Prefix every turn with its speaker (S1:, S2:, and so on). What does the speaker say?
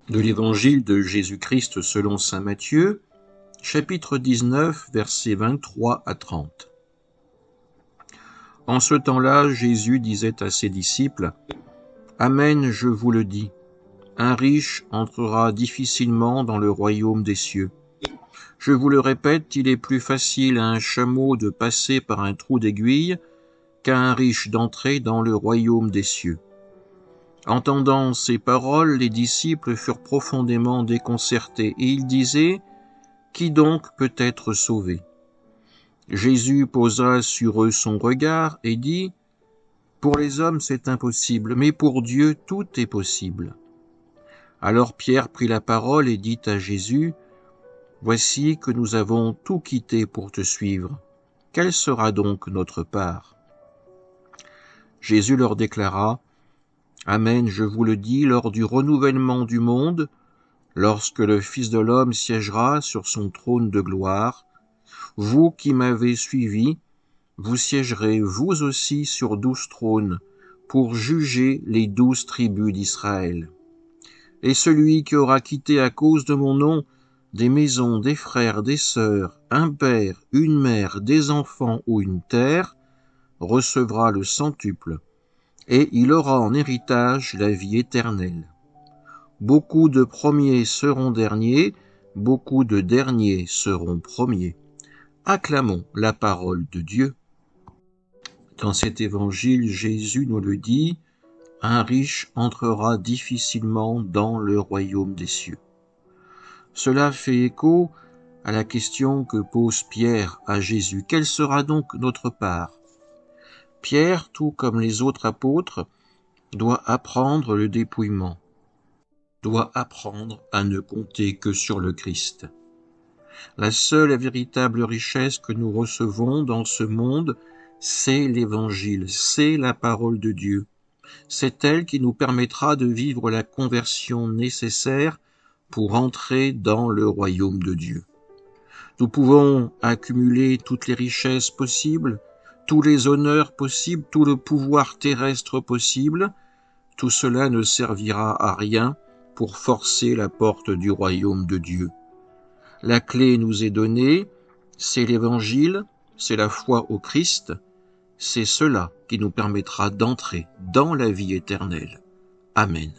S1: De l'Évangile de Jésus-Christ selon saint Matthieu, chapitre 19, versets 23 à 30. En ce temps-là, Jésus disait à ses disciples : « Amen, je vous le dis, un riche entrera difficilement dans le royaume des cieux. Je vous le répète, il est plus facile à un chameau de passer par un trou d'aiguille qu'à un riche d'entrer dans le royaume des cieux. » Entendant ces paroles, les disciples furent profondément déconcertés, et ils disaient : « Qui donc peut être sauvé ?» Jésus posa sur eux son regard et dit : « Pour les hommes c'est impossible, mais pour Dieu tout est possible. » Alors Pierre prit la parole et dit à Jésus : « Voici que nous avons tout quitté pour te suivre. Quelle sera donc notre part ?» Jésus leur déclara : « Amen, je vous le dis, lors du renouvellement du monde, lorsque le Fils de l'homme siégera sur son trône de gloire, vous qui m'avez suivi, vous siégerez vous aussi sur 12 trônes pour juger les 12 tribus d'Israël. Et celui qui aura quitté à cause de mon nom des maisons, des frères, des sœurs, un père, une mère, des enfants ou une terre, recevra le centuple, et il aura en héritage la vie éternelle. Beaucoup de premiers seront derniers, beaucoup de derniers seront premiers. » Acclamons la parole de Dieu. Dans cet évangile, Jésus nous le dit, un riche entrera difficilement dans le royaume des cieux. Cela fait écho à la question que pose Pierre à Jésus. Quelle sera donc notre part ? Pierre, tout comme les autres apôtres, doit apprendre le dépouillement, doit apprendre à ne compter que sur le Christ. La seule et véritable richesse que nous recevons dans ce monde, c'est l'Évangile, c'est la parole de Dieu. C'est elle qui nous permettra de vivre la conversion nécessaire pour entrer dans le royaume de Dieu. Nous pouvons accumuler toutes les richesses possibles, tous les honneurs possibles, tout le pouvoir terrestre possible. Tout cela ne servira à rien pour forcer la porte du royaume de Dieu. La clé nous est donnée, c'est l'Évangile, c'est la foi au Christ, c'est cela qui nous permettra d'entrer dans la vie éternelle. Amen.